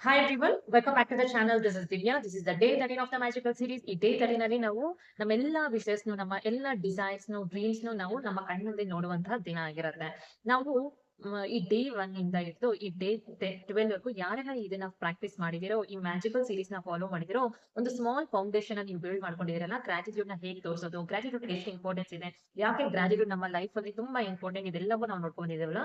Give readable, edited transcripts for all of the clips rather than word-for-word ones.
Hi everyone, welcome back to the channel. This is Divya. This is the day 13 of the magical series. ಈ day 13 ಅಲ್ಲಿ ನಾವು ನಮ್ಮೆಲ್ಲಾ ವಿಷಯಸ್ನು ನಮ್ಮ ಎಲ್ಲ ಡಿಸೈರ್ಸ್ನು ಡ್ರೀಮ್ಸ್ನು ನಾವು ನಮ್ಮ ಕಣ್ಮುಂದೆ ನೋಡುವಂತಹ ದಿನ ಆಗಿರುತ್ತೆ. ನಾವು ಈ ಡೇ 1 ಇಂದ ಹಿಡಿದು ಈ ಡೇ 12 ವರೆಗೂ ಯಾರೆಲ್ಲ ಇದನ್ನ ಪ್ರಾಕ್ಟೀಸ್ ಮಾಡಿದಿರೋ ಈ ಮ್ಯಾಜಿಕಲ್ ಸೀರೀಸ್ ನ ಫಾಲೋ ಮಾಡಿದಿರೋ ಒಂದು ಸ್ಮಾಲ್ ಫೌಂಡೇಶನ್ ನೀವು ಬಿಲ್ಡ್ ಮಾಡ್ಕೊಂಡಿದ್ದೀರಲ್ಲ, ಗ್ರಾಟಿಟ್ಯೂಡ್ ನ ಹೇಗೆ ತೋರಿಸೋದು, ಗ್ರಾಟಿಟ್ಯೂಡ್ ಎಷ್ಟು ಇಂಪಾರ್ಟೆನ್ಸ್ ಇದೆ, ಯಾಕೆ ಗ್ರಾಟಿಟ್ಯೂಡ್ ನಮ್ಮ ಲೈಫ್ ಅಲ್ಲಿ ತುಂಬಾ ಇಂಪಾರ್ಟೆಂಟ್, ಇದೆಲ್ಲವೂ ನಾವು ನೋಡ್ಕೊಂಡಿದ್ದೀವಲ್ಲ.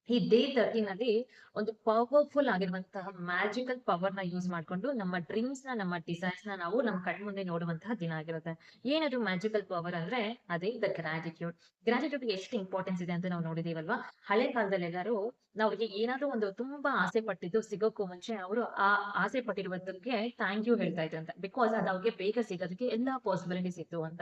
ಈ ಡೇ 13 ಅಲ್ಲಿ ಒಂದು ಪವರ್ಫುಲ್ ಆಗಿರುವಂತಹ ಮ್ಯಾಜಿಕಲ್ ಪವರ್ ನ ಯೂಸ್ ಮಾಡ್ಕೊಂಡು ನಮ್ಮ ಡ್ರೀಮ್ಸ್ ನ ನಮ್ಮ ಡಿಸೈರ್ಸ್ ನ ನಾವು ನಮ್ಮ ಕಣ್ಮುಂದೆ ನೋಡುವಂತಹ ದಿನ ಆಗಿರುತ್ತೆ. ಏನದು ಮ್ಯಾಜಿಕಲ್ ಪವರ್ ಅಂದ್ರೆ ಅದೇ ದ ಗ್ರಾಟಿಟ್ಯೂಡ್. ಗ್ರಾಟಿಟ್ಯೂಡ್ ಎಷ್ಟು ಇಂಪಾರ್ಟೆನ್ಸ್ ಇದೆ ಅಂತ ನಾವು ನೋಡಿದೀವಲ್ವಾ. ಹಳೆ ಕಾಲದಲ್ಲಿ ಎಲ್ಲರೂ ನಾವ್ರಿಗೆ ಏನಾದ್ರೂ ಒಂದು ತುಂಬಾ ಆಸೆ ಪಟ್ಟಿದ್ದು ಸಿಗೋಕ್ಕೂ ಮುಂಚೆ ಅವರು ಆ ಆಸೆ ಪಟ್ಟಿರುವುದಕ್ಕೆ ಥ್ಯಾಂಕ್ ಯು ಹೇಳ್ತಾ ಇದ್ರಂತೆ. ಬಿಕಾಸ್ ಅದು ಅವ್ರಿಗೆ ಬೇಗ ಸಿಗೋದಕ್ಕೆ ಎಲ್ಲಾ ಪಾಸಿಬಿಲಿಟೀಸ್ ಇತ್ತು ಅಂತ.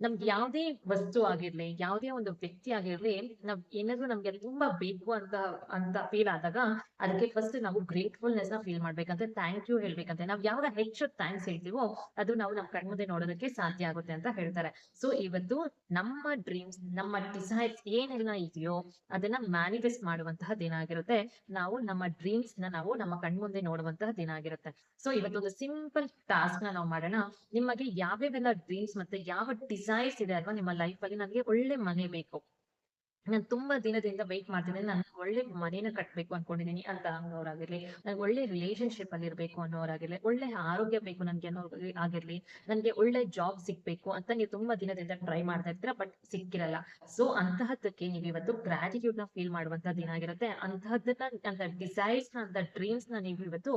ನಮ್ಗೆ ಯಾವುದೇ ವಸ್ತು ಆಗಿರ್ಲಿ, ಯಾವುದೇ ಒಂದು ವ್ಯಕ್ತಿ ಆಗಿರ್ಲಿ, ನಾವ್ ಏನಾದ್ರೂ ನಮ್ಗೆ ಅದು ತುಂಬಾ ಬೇಕು ಅಂತ ಫೀಲ್ ಆದಾಗ ಅದಕ್ಕೆ ಫಸ್ಟ್ ನಾವು ಗ್ರೇಟ್ಫುಲ್ನೆಸ್ ನ ಫೀಲ್ ಮಾಡ್ಬೇಕಂತೆ, ಥ್ಯಾಂಕ್ ಯು ಹೇಳ್ಬೇಕಂತೆ. ನಾವ್ ಯಾವಾಗ ಹೆಚ್ಚು ಥ್ಯಾಂಕ್ಸ್ ಹೇಳ್ತೀವೋ ಅದು ನಾವು ನಮ್ ಕಣ್ಮುಂದೆ ನೋಡೋದಕ್ಕೆ ಸಾಧ್ಯ ಆಗುತ್ತೆ ಅಂತ ಹೇಳ್ತಾರೆ. ಸೊ ಇವತ್ತು ನಮ್ಮ ಡ್ರೀಮ್ಸ್, ನಮ್ಮ ಡಿಸೈರ್ಸ್ ಏನೆಲ್ಲ ಇದೆಯೋ ಅದನ್ನ ಮ್ಯಾನಿಫೆಸ್ಟ್ ಮಾಡುವಂತಹ ದಿನ ಆಗಿರುತ್ತೆ. ನಾವು ನಮ್ಮ ಡ್ರೀಮ್ಸ್ ನ ನಾವು ನಮ್ಮ ಕಣ್ಮುಂದೆ ನೋಡುವಂತಹ ದಿನ ಆಗಿರುತ್ತೆ. ಸೊ ಇವತ್ತೊಂದು ಸಿಂಪಲ್ ಟಾಸ್ಕ್ ನ ನಾವು ಮಾಡೋಣ. ನಿಮಗೆ ಯಾವ್ಯಾವೆಲ್ಲ ಡ್ರೀಮ್ಸ್ ಮತ್ತೆ ಯಾವ ಡಿಸೈರ್ಸ್ ಇದೆ ಅಲ್ವಾ ನಿಮ್ಮ ಲೈಫ್ ಅಲ್ಲಿ, ನನಗೆ ಒಳ್ಳೆ ಮನೆ ಬೇಕು, ನಾನು ತುಂಬಾ ದಿನದಿಂದ ವೇಟ್ ಮಾಡ್ತಿದ್ದೀನಿ, ನಾನು ಒಳ್ಳೆ ಮನೇನ ಕಟ್ಬೇಕು ಅನ್ಕೊಂಡಿದೀನಿ ಅಂತ ಅನ್ನೋರಾಗಿರ್ಲಿ, ನನ್ಗೆ ಒಳ್ಳೆ ರಿಲೇಶನ್ಶಿಪ್ ಅಲ್ಲಿ ಇರ್ಬೇಕು ಅನ್ನೋರಾಗಿರ್ಲಿ, ಒಳ್ಳೆ ಆರೋಗ್ಯ ಬೇಕು ನನ್ಗೆ ಅನ್ನೋ ಆಗಿರ್ಲಿ, ನನ್ಗೆ ಒಳ್ಳೆ ಜಾಬ್ ಸಿಗ್ಬೇಕು ಅಂತ ನೀವು ತುಂಬಾ ದಿನದಿಂದ ಟ್ರೈ ಮಾಡ್ತಾ ಇರ್ತೀರಾ, ಬಟ್ ಸಿಕ್ಕಿರಲ್ಲ. ಸೊ ಅಂತಹದ್ದಕ್ಕೆ ನೀವು ಇವತ್ತು ಗ್ರಾಟಿಟ್ಯೂಡ್ ನ ಫೀಲ್ ಮಾಡುವಂತ ದಿನ ಆಗಿರುತ್ತೆ. ಅಂತಹದ್ದನ್ನ, ಅಂತ ಡಿಸೈರ್ಸ್ ನ, ಅಂತ ಡ್ರೀಮ್ಸ್ ನ ನೀವು ಇವತ್ತು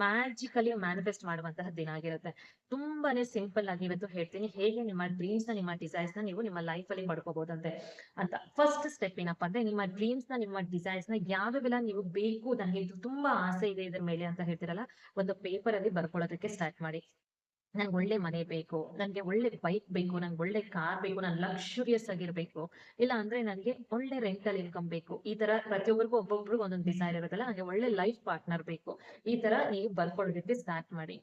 ಮ್ಯಾಜಿಕಲಿ ಮ್ಯಾನಿಫೆಸ್ಟ್ ಮಾಡುವಂತಹ ದಿನ ಆಗಿರುತ್ತೆ. ತುಂಬಾನೇ ಸಿಂಪಲ್ ಆಗಿ ಇವತ್ತು ಹೇಳ್ತೀನಿ ಹೇಗೆ ನಿಮ್ಮ ಡ್ರೀಮ್ಸ್ ನ, ನಿಮ್ಮ ಡಿಸೈರ್ಸ್ ನ ನೀವು ನಿಮ್ಮ ಲೈಫ್ ಅಲ್ಲಿ ಪಡ್ಕೋಬಹುದಂತೆ ಅಂತ. ಫಸ್ಟ್ ಸ್ಟೆಪ್ ಏನಪ್ಪಾ ಅಂದ್ರೆ, ನಿಮ್ಮ ಡ್ರೀಮ್ಸ್ ನ, ನಿಮ್ಮ ಡಿಸೈರ್ಸ್ ನ ಯಾವ್ಯಾವೆಲ್ಲ ನೀವು ಬೇಕು, ನನಗೆ ಇದು ತುಂಬಾ ಆಸೆ ಇದೆ ಇದ್ರ ಮೇಲೆ ಅಂತ ಹೇಳ್ತಿರಲ್ಲ, ಒಂದು ಪೇಪರ್ ಅಲ್ಲಿ ಬರ್ಕೊಳ್ಳೋದಕ್ಕೆ ಸ್ಟಾರ್ಟ್ ಮಾಡಿ. ನನ್ಗೆ ಒಳ್ಳೆ ಮನೆ ಬೇಕು, ನನ್ಗೆ ಒಳ್ಳೆ ಬೈಕ್ ಬೇಕು, ನನ್ಗೆ ಒಳ್ಳೆ ಕಾರ್ ಬೇಕು, ನಾನು ಲಕ್ಸುರಿಯಸ್ ಆಗಿರ್ಬೇಕು, ಇಲ್ಲ ಅಂದ್ರೆ ನನಗೆ ಒಳ್ಳೆ ರೆಂಟಲ್ ಇನ್ಕಮ್ ಬೇಕು. ಈ ತರ ಪ್ರತಿಯೊಬ್ಬರಿಗೂ ಒಬ್ಬೊಬ್ರಿಗೂ ಒಂದೊಂದು ಡಿಸೈರ್ ಇರುತ್ತಲ್ಲ, ನನಗೆ ಒಳ್ಳೆ ಲೈಫ್ ಪಾರ್ಟ್ನರ್ ಬೇಕು. ಈ ತರ ನೀವು ಬರ್ಕೊಳ್ಳೋದಕ್ಕೆ ಸ್ಟಾರ್ಟ್ ಮಾಡಿ.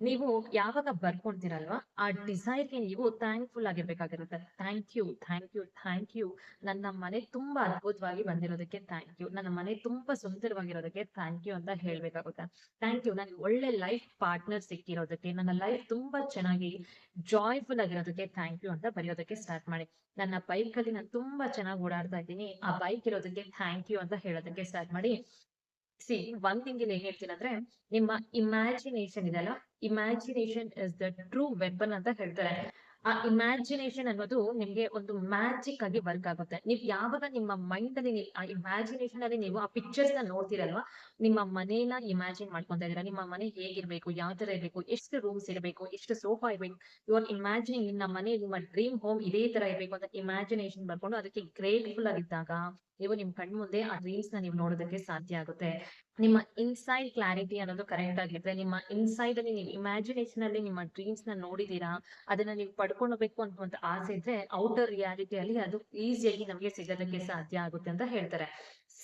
ನೀವು ಯಾವಾಗ ಬರ್ಕೊಂತೀರಲ್ವಾ, ಆ ಡಿಸೈರ್ಗೆ ನೀವು ಥ್ಯಾಂಕ್ಫುಲ್ ಆಗಿರ್ಬೇಕಾಗಿರುತ್ತೆ. Thank you, thank you, thank you. ನನ್ನ ಮನೆ ತುಂಬಾ ಅದ್ಭುತವಾಗಿ ಬಂದಿರೋದಕ್ಕೆ ಥ್ಯಾಂಕ್ ಯು, ನನ್ನ ಮನೆ ತುಂಬಾ ಸುಂದರವಾಗಿರೋದಕ್ಕೆ ಥ್ಯಾಂಕ್ ಯು ಅಂತ ಹೇಳ್ಬೇಕಾಗುತ್ತೆ. ಥ್ಯಾಂಕ್ ಯು, ನನ್ಗೆ ಒಳ್ಳೆ ಲೈಫ್ ಪಾರ್ಟ್ನರ್ ಸಿಕ್ಕಿರೋದಕ್ಕೆ, ನನ್ನ ಲೈಫ್ ತುಂಬಾ ಚೆನ್ನಾಗಿ ಜಾಯ್ಫುಲ್ ಆಗಿರೋದಕ್ಕೆ ಥ್ಯಾಂಕ್ ಯು ಅಂತ ಬರೆಯೋದಕ್ಕೆ ಸ್ಟಾರ್ಟ್ ಮಾಡಿ. ನನ್ನ ಬೈಕ್ ಅಲ್ಲಿ ನಾನು ತುಂಬಾ ಚೆನ್ನಾಗಿ ಓಡಾಡ್ತಾ ಇದ್ದೀನಿ, ಆ ಬೈಕ್ ಇರೋದಕ್ಕೆ ಥ್ಯಾಂಕ್ ಯು ಅಂತ ಹೇಳೋದಕ್ಕೆ ಸ್ಟಾರ್ಟ್ ಮಾಡಿ. ಸಿ, ಒಂದ್ ಥಿಂಗ್ ಇಲ್ಲಿ ಏನ್ ಹೇಳ್ತೀನಿ ಅಂದ್ರೆ, ನಿಮ್ಮ ಇಮ್ಯಾಜಿನೇಷನ್ ಇದೆಲ್ಲ, imagination is the true weapon ಅಂತ ಹೇಳ್ತಾರೆ. ಆ ಇಮ್ಯಾಜಿನೇಷನ್ ಅನ್ನೋದು ನಿಮ್ಗೆ ಒಂದು ಮ್ಯಾಜಿಕ್ ಆಗಿ ವರ್ಕ್ ಆಗುತ್ತೆ. ನೀವ್ ಯಾವಾಗ ನಿಮ್ಮ ಮೈಂಡ್ ಅಲ್ಲಿ ಆ ಇಮ್ಯಾಜಿನೇಷನ್ ಅಲ್ಲಿ ನೀವು ಆ ಪಿಕ್ಚರ್ಸ್ ನ ನೋಡ್ತೀರಲ್ವಾ, ನಿಮ್ಮ ಮನೇನ ಇಮ್ಯಾಜಿನ್ ಮಾಡ್ಕೊಂತ ಇದೀರಾ, ನಿಮ್ಮ ಮನೆ ಹೇಗಿರ್ಬೇಕು, ಯಾವ ತರ ಇರ್ಬೇಕು, ಎಷ್ಟು ರೂಮ್ಸ್ ಇರಬೇಕು, ಎಷ್ಟು ಸೋಫಾ ಇರ್ಬೇಕು, ಯು ಆರ್ ಇಮ್ಯಾಜಿನಿಂಗ್ ನಿಮ್ಮ ಮನೆ, ನಿಮ್ಮ ಡ್ರೀಮ್ ಹೋಮ್ ಇದೇ ತರ ಇರ್ಬೇಕು ಅಂತ ಇಮ್ಯಾಜಿನೇಷನ್ ಬರ್ಕೊಂಡು ಅದಕ್ಕೆ ಗ್ರೇಟ್ಫುಲ್ ಆಗಿದ್ದಾಗ ನೀವು ನಿಮ್ ಕಣ್ಮುಂದೆ ಆ ಡ್ರೀಮ್ಸ್ ನ ನೀವು ನೋಡೋದಕ್ಕೆ ಸಾಧ್ಯ ಆಗುತ್ತೆ. ನಿಮ್ಮ ಇನ್ಸೈಡ್ ಕ್ಲಾರಿಟಿ ಅನ್ನೋದು ಕರೆಕ್ಟ್ ಆಗಿದ್ರೆ, ನಿಮ್ಮ ಇನ್ಸೈಡ್ ಅಲ್ಲಿ ನೀವು ಇಮ್ಯಾಜಿನೇಷನ್ ಅಲ್ಲಿ ನಿಮ್ಮ ಡ್ರೀಮ್ಸ್ ನ ನೋಡಿದೀರಾ, ಅದನ್ನ ನೀವು ಪಡ್ಕೊಳ್ಬೇಕು ಅನ್ನುವಂತ ಆಸೆ ಇದ್ರೆ ಔಟರ್ ರಿಯಾಲಿಟಿಯಲ್ಲಿ ಅದು ಈಸಿಯಾಗಿ ನಮಗೆ ಸಿಗೋದಕ್ಕೆ ಸಾಧ್ಯ ಆಗುತ್ತೆ ಅಂತ ಹೇಳ್ತಾರೆ.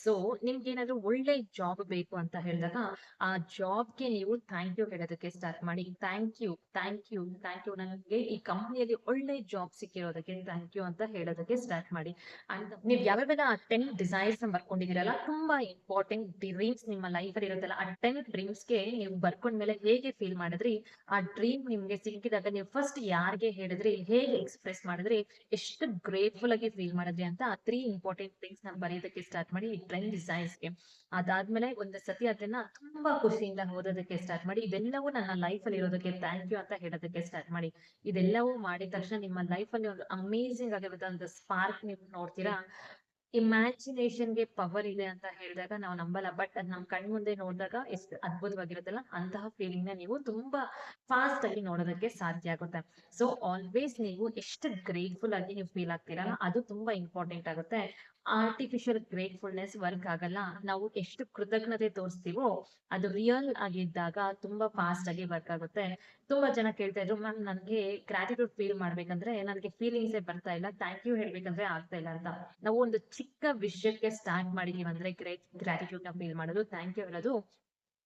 ಸೊ ನಿಮ್ಗೆ ಏನಾದ್ರು ಒಳ್ಳೆ ಜಾಬ್ ಬೇಕು ಅಂತ ಹೇಳಿದಾಗ ಆ ಜಾಬ್ಗೆ ನೀವು ಥ್ಯಾಂಕ್ ಯು ಹೇಳೋದಕ್ಕೆ ಸ್ಟಾರ್ಟ್ ಮಾಡಿ. Thank you, thank you, thank you, ನನಗೆ ಈ ಕಂಪ್ನಿಯಲ್ಲಿ ಒಳ್ಳೆ ಜಾಬ್ ಸಿಕ್ಕಿರೋದಕ್ಕೆ ಥ್ಯಾಂಕ್ ಯು ಅಂತ ಹೇಳೋದಕ್ಕೆ ಸ್ಟಾರ್ಟ್ ಮಾಡಿ. ಅಂಡ್ ನೀವ್ ಯಾವ್ಯಾವೆಲ್ಲ 10 ಡಿಸೈರ್ಸ್ ಬರ್ಕೊಂಡಿದ್ದೀರಲ್ಲ, ತುಂಬಾ ಇಂಪಾರ್ಟೆಂಟ್ ಡ್ರೀಮ್ಸ್ ನಿಮ್ಮ ಲೈಫ್ ಅಲ್ಲಿ ಇರುತ್ತಲ್ಲ, ಆ 10 ಡ್ರೀಮ್ಸ್ ಗೆ ನೀವು ಬರ್ಕೊಂಡ್ಮೇಲೆ ಹೇಗೆ ಫೀಲ್ ಮಾಡಿದ್ರಿ, ಆ ಡ್ರೀಮ್ ನಿಮ್ಗೆ ಸಿಕ್ಕಿದಾಗ ನೀವು ಫಸ್ಟ್ ಯಾರಿಗೆ ಹೇಳಿದ್ರಿ, ಹೇಗೆ ಎಕ್ಸ್ಪ್ರೆಸ್ ಮಾಡಿದ್ರಿ, ಎಷ್ಟು ಗ್ರೇಟ್ಫುಲ್ ಆಗಿ ಫೀಲ್ ಮಾಡಿದ್ರಿ ಅಂತ 3 ಇಂಪಾರ್ಟೆಂಟ್ ಥಿಂಗ್ಸ್ ನ ಬರೆಯೋದಕ್ಕೆ ಸ್ಟಾರ್ಟ್ ಮಾಡಿ ಈ 10 ಡಿಸೈರ್ಸ್ಗೆ. ಅದಾದ್ಮೇಲೆ ಒಂದು ಸತಿ ಅದನ್ನ ತುಂಬಾ ಖುಷಿಯಿಂದ ಓದೋದಕ್ಕೆ ಸ್ಟಾರ್ಟ್ ಮಾಡಿ. ಇದೆಲ್ಲವೂ ನನ್ನ ಲೈಫ್ ಅಲ್ಲಿ ಇರೋದಕ್ಕೆ ಥ್ಯಾಂಕ್ ಯು ಅಂತ ಹೇಳೋದಕ್ಕೆ ಸ್ಟಾರ್ಟ್ ಮಾಡಿ. ಇದೆಲ್ಲವೂ ಮಾಡಿದ ತಕ್ಷಣ ನಿಮ್ಮ ಲೈಫ್ ಅಲ್ಲಿ ಒಂದು ಅಮೇಸಿಂಗ್ ಆಗಿರುತ್ತೆ ಒಂದು ಸ್ಪಾರ್ಕ್ ನೀವು ನೋಡ್ತೀರಾ. ಇಮ್ಯಾಜಿನೇಷನ್‌ಗೆ ಪವರ್ ಇದೆ ಅಂತ ಹೇಳಿದಾಗ ನಾವು ನಂಬಲ್ಲ. ಬಟ್ ಅದ್ ನಮ್ ಕಣ್ಮುಂದೆ ನೋಡಿದಾಗ ಎಷ್ಟು ಅದ್ಭುತವಾಗಿರುತ್ತಲ್ಲ, ಅಂತಹ ಫೀಲಿಂಗ್‌ನ ನೀವು ತುಂಬಾ ಫಾಸ್ಟ್ ಆಗಿ ನೋಡೋದಕ್ಕೆ ಸಾಧ್ಯ ಆಗುತ್ತೆ. ಸೊ ಆಲ್ವೇಸ್ ನೀವು ಎಷ್ಟು ಗ್ರೇಟ್‌ಫುಲ್ ಆಗಿ ನೀವು ಫೀಲ್ ಆಗ್ತೀರಲ್ಲ, ಅದು ತುಂಬಾ ಇಂಪಾರ್ಟೆಂಟ್ ಆಗುತ್ತೆ. ಆರ್ಟಿಫಿಷಿಯಲ್ ಗ್ರೇಟ್‌ಫುಲ್‌ನೆಸ್ ವರ್ಕ್ ಆಗಲ್ಲ. ನಾವು ಎಷ್ಟು ಕೃತಜ್ಞತೆ ತೋರಿಸ್ತೀವೋ ಅದು ರಿಯಲ್ ಆಗಿದ್ದಾಗ ತುಂಬಾ ಫಾಸ್ಟ್ ಆಗಿ ವರ್ಕ್ ಆಗುತ್ತೆ. ತುಂಬಾ ಜನ ಕೇಳ್ತಾ ಇದ್ರು, ಮ್ಯಾಮ್ ನನ್ಗೆ ಗ್ರಾಟಿಟ್ಯೂಡ್ ಫೀಲ್ ಮಾಡ್ಬೇಕಂದ್ರೆ ನನಗೆ ಫೀಲಿಂಗ್ಸೇ ಬರ್ತಾ ಇಲ್ಲ, ಥ್ಯಾಂಕ್ ಯು ಹೇಳ್ಬೇಕಂದ್ರೆ ಆಗ್ತಾ ಇಲ್ಲ ಅಂತ. ನಾವು ಒಂದು ಚಿಕ್ಕ ವಿಷಯಕ್ಕೆ ಸ್ಟಾರ್ಟ್ ಮಾಡಿದೀವಿ ಅಂದ್ರೆ ಗ್ರಾಟಿಟ್ಯೂಡ್ ನ ಫೀಲ್ ಮಾಡೋದು, ಥ್ಯಾಂಕ್ ಯು ಹೇಳೋದು,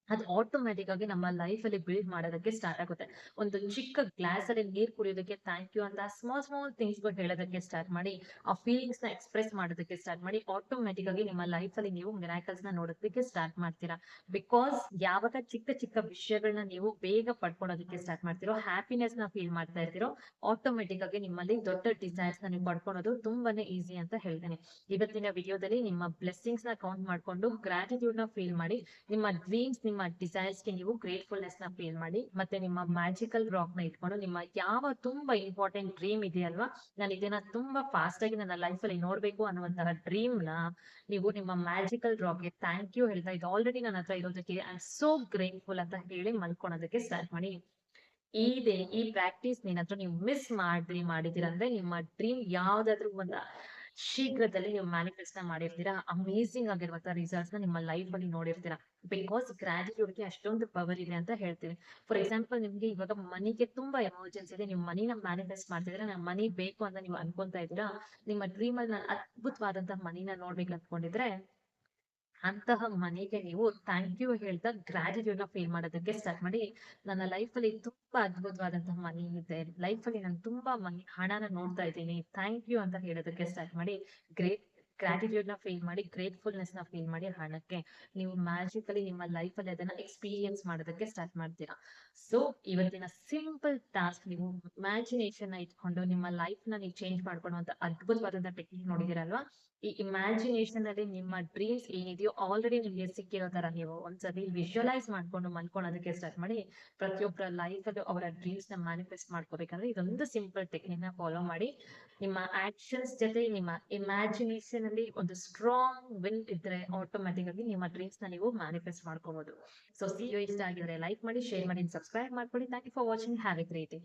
ಅದು ಆಟೋಮ್ಯಾಟಿಕ್ ಆಗಿ ನಮ್ಮ ಲೈಫ್ ಅಲ್ಲಿ ಬಿಲ್ಡ್ ಮಾಡೋದಕ್ಕೆ ಸ್ಟಾರ್ಟ್ ಆಗುತ್ತೆ. ಒಂದು ಚಿಕ್ಕ ಗ್ಲಾಸ್ ಅಲ್ಲಿ ನೀರ್ ಕುಡಿಯೋದಕ್ಕೆ ಥ್ಯಾಂಕ್ ಯು ಅಂತ ಸ್ಮಾಲ್ ಸ್ಮಾಲ್ ಥಿಂಗ್ಸ್ ಗಳು ಹೇಳೋದಕ್ಕೆ ಸ್ಟಾರ್ಟ್ ಮಾಡಿ, ಆ ಫೀಲಿಂಗ್ಸ್ ನ ಎಕ್ಸ್‌ಪ್ರೆಸ್ ಮಾಡೋದಕ್ಕೆ ಸ್ಟಾರ್ಟ್ ಮಾಡಿ, ಆಟೋಮ್ಯಾಟಿಕ್ ಆಗಿ ನಿಮ್ಮ ಲೈಫ್ ಅಲ್ಲಿ ನೀವು ಮಿರಾಕಲ್ಸ್ ನ ನೋಡೋದಕ್ಕೆ ಸ್ಟಾರ್ಟ್ ಮಾಡ್ತೀರಾ. ಬಿಕಾಸ್ ಯಾವಾಗ ಚಿಕ್ಕ ಚಿಕ್ಕ ವಿಷಯಗಳನ್ನ ನೀವು ಬೇಗ ಪಡ್ಕೊಳೋದಕ್ಕೆ ಸ್ಟಾರ್ಟ್ ಮಾಡ್ತಿರೋ, ಹ್ಯಾಪಿನೆಸ್ ನ ಫೀಲ್ ಮಾಡ್ತಾ ಇರ್ತೀರೋ, ಆಟೋಮ್ಯಾಟಿಕ್ ಆಗಿ ನಿಮ್ಮಲ್ಲಿ ದೊಡ್ಡ ಡಿಸೈರ್ಸ್ ನ ನೀವು ಪಡ್ಕೊಳೋದು ತುಂಬಾನೇ ಈಸಿ ಅಂತ ಹೇಳ್ತೇನೆ. ಇವತ್ತಿನ ವಿಡಿಯೋದಲ್ಲಿ ನಿಮ್ಮ ಬ್ಲೆಸ್ಸಿಂಗ್ಸ್ ನ ಕೌಂಟ್ ಮಾಡ್ಕೊಂಡು ಗ್ರಾಟಿಟ್ಯೂಡ್ ನ ಫೀಲ್ ಮಾಡಿ, ನಿಮ್ಮ ಡ್ರೀಮ್ಸ್, ನಿಮ್ಮ ಡಿಸೈರ್ಸ್ ಗೆ ನೀವು ಗ್ರೇಟ್‌ಫುಲ್‌ನೆಸ್ ನ ಫೀಲ್ ಮಾಡಿ, ಮತ್ತೆ ನಿಮ್ಮ ಮ್ಯಾಜಿಕಲ್ ರಾಕ್ ನ ಇಟ್ಕೊಂಡು ನಿಮ್ಮ ಯಾವ ತುಂಬಾ ಇಂಪಾರ್ಟೆಂಟ್ ಡ್ರೀಮ್ ಇದೆಯಲ್ವಾ, ನಾನು ಇದನ್ನ ತುಂಬಾ ಫಾಸ್ಟ್ ಆಗಿ ನನ್ನ ಲೈಫ್ ಅಲ್ಲಿ ನೋಡ್ಬೇಕು ಅನ್ನುವಂತಹ ಡ್ರೀಮ್ ನ ನೀವು ನಿಮ್ಮ ಮ್ಯಾಜಿಕಲ್ ರಾಕ್ ಗೆ ಥ್ಯಾಂಕ್ ಯು ಹೇಳ್ತಾ, ಇದು ಆಲ್ರೆಡಿ ನನ್ನ ಹತ್ರ ಇರೋದಕ್ಕೆ ಐ ಆಮ್ ಸೋ ಗ್ರೇಟ್‌ಫುಲ್ ಅಂತ ಹೇಳಿ ಮಲ್ಕೊಳೋದಕ್ಕೆ ಸ್ಟಾರ್ಟ್ ಮಾಡಿ. ಈ ಪ್ರಾಕ್ಟೀಸ್ ಏನಾದ್ರು ನೀವು ಮಿಸ್ ಮಾಡಿದೀರಾ ಅಂದ್ರೆ, ನಿಮ್ಮ ಡ್ರೀಮ್ ಯಾವ್ದಾದ್ರು ಒಂದು ಶೀಘ್ರದಲ್ಲಿ ನೀವು ಮ್ಯಾನಿಫೆಸ್ಟ್ ನ ಮಾಡಿರ್ತೀರಾ. ಅಮೇಜಿಂಗ್ ಆಗಿರುವಂತಹ ರಿಸಲ್ಟ್ಸ್ ನ ನಿಮ್ಮ ಲೈಫ್ ಅಲ್ಲಿ ನೋಡಿರ್ತೀರಾ. ಬಿಕಾಸ್ ಗ್ರಾಟಿಟ್ಯೂಡ್‌ಗೆ ಅಷ್ಟೊಂದು ಪವರ್ ಇದೆ ಅಂತ ಹೇಳ್ತೀವಿ. ಫಾರ್ ಎಕ್ಸಾಂಪಲ್, ನಿಮ್ಗೆ ಇವಾಗ ಮನಿಗೆ ತುಂಬಾ ಎಮರ್ಜೆನ್ಸಿ ಇದೆ. ನೀವು ಮನಿನ ಮ್ಯಾನಿಫೆಸ್ಟ್ ಮಾಡ್ತಿದ್ದೀರಾ, ನಂಗೆ ಮನಿ ಬೇಕು ಅಂತ ನೀವು ಅನ್ಕೊಂತಾ ಇದ್ದೀರಾ. ನಿಮ್ಮ ಡ್ರೀಮ್ ಅಲ್ಲಿ ನಾನು ಅದ್ಭುತವಾದಂತಹ ಮನಿನ ನೋಡ್ಬೇಕು ಅನ್ಕೊಂಡಿದ್ರೆ, ಅಂತಹ ಮನೆಗೆ ನೀವು ಥ್ಯಾಂಕ್ ಯು ಹೇಳ್ತಾ ಗ್ರಾಟಿಟ್ಯೂಡ್ ನ ಫೀಲ್ ಮಾಡೋದಕ್ಕೆ ಸ್ಟಾರ್ಟ್ ಮಾಡಿ. ನನ್ನ ಲೈಫ್ ಅಲ್ಲಿ ತುಂಬಾ ಅದ್ಭುತವಾದಂತಹ ಮನೆ ಇದೆ, ಲೈಫ್ ಅಲ್ಲಿ ನಾನು ತುಂಬಾ ಹಣನ ನೋಡ್ತಾ ಇದ್ದೀನಿ, ಥ್ಯಾಂಕ್ ಯು ಅಂತ ಹೇಳೋದಕ್ಕೆ ಸ್ಟಾರ್ಟ್ ಮಾಡಿ. ಗ್ರೇಟ್ ಗ್ರಾಟಿಟ್ಯೂಡ್ ನ ಫೀಲ್ ಮಾಡಿ, ಗ್ರೇಟ್‌ಫುಲ್‌ನೆಸ್ ನ ಫೀಲ್ ಮಾಡಿ. ಹಣಕ್ಕೆ ನೀವು ಮ್ಯಾಜಿಕಲಿ ನಿಮ್ಮ ಲೈಫ್ ಅಲ್ಲಿ ಅದನ್ನ ಎಕ್ಸ್ಪೀರಿಯನ್ಸ್ ಮಾಡೋದಕ್ಕೆ ಸ್ಟಾರ್ಟ್ ಮಾಡ್ತೀರಾ. ಸೊ ಇವತ್ತಿನ ಸಿಂಪಲ್ ಟಾಸ್ಕ್, ನೀವು ಇಮ್ಯಾಜಿನೇಷನ್ ನ ಇಟ್ಕೊಂಡು ನಿಮ್ಮ ಲೈಫ್ ನ ನೀವು ಚೇಂಜ್ ಮಾಡ್ಕೊಳ್ಳುವಂತ ಅದ್ಭುತವಾದಂತಹ ಟೆಕ್ನಿಕ್ ನೋಡಿದಿರಲ್ವಾ. ಈ ಇಮ್ಯಾಜಿನೇಷನ್ ಅಲ್ಲಿ ನಿಮ್ಮ ಡ್ರೀಮ್ಸ್ ಏನಿದೆಯೋ ಆಲ್ರೆಡಿ ನಿಮ್ಗೆ ಸಿಕ್ಕಿರೋ ತರ ನೀವು ಒಂದ್ಸರಿ ವಿಜುವಲೈಸ್ ಮಾಡ್ಕೊಂಡು ಮಲ್ಕೊಳ್ಳೋದಕ್ಕೆ ಸ್ಟಾರ್ಟ್ ಮಾಡಿ. ಪ್ರತಿಯೊಬ್ಬರ ಲೈಫ್ ಅಲ್ಲೂ ಅವರ ಡ್ರೀಮ್ಸ್ ನ ಮ್ಯಾನಿಫೆಸ್ಟ್ ಮಾಡ್ಕೋಬೇಕಂದ್ರೆ ಇದೊಂದು ಸಿಂಪಲ್ ಟೆಕ್ನಿಕ್ ನ ಫಾಲೋ ಮಾಡಿ. ನಿಮ್ಮ ಆಕ್ಷನ್ಸ್ ಜೊತೆ ನಿಮ್ಮ ಇಮ್ಯಾಜಿನೇಷನ್ ಅಲ್ಲಿ ಒಂದು ಸ್ಟ್ರಾಂಗ್ ವಿಲ್ ಇದ್ರೆ, ಆಟೋಮ್ಯಾಟಿಕ್ ಆಗಿ ನಿಮ್ಮ ಡ್ರೀಮ್ಸ್ ನ ನೀವು ಮ್ಯಾನಿಫೆಸ್ಟ್ ಮಾಡ್ಕೋಬಹುದು. ಸೊ ವಿಡಿಯೋ ಇಷ್ಟ ಆಗಿದ್ರೆ ಲೈಕ್ ಮಾಡಿ, ಶೇರ್ ಮಾಡಿ, ಸಬ್ಸ್ಕ್ರೈಬ್ ಮಾಡ್ಕೊಳ್ಳಿ. Thank you for watching. Have a great day.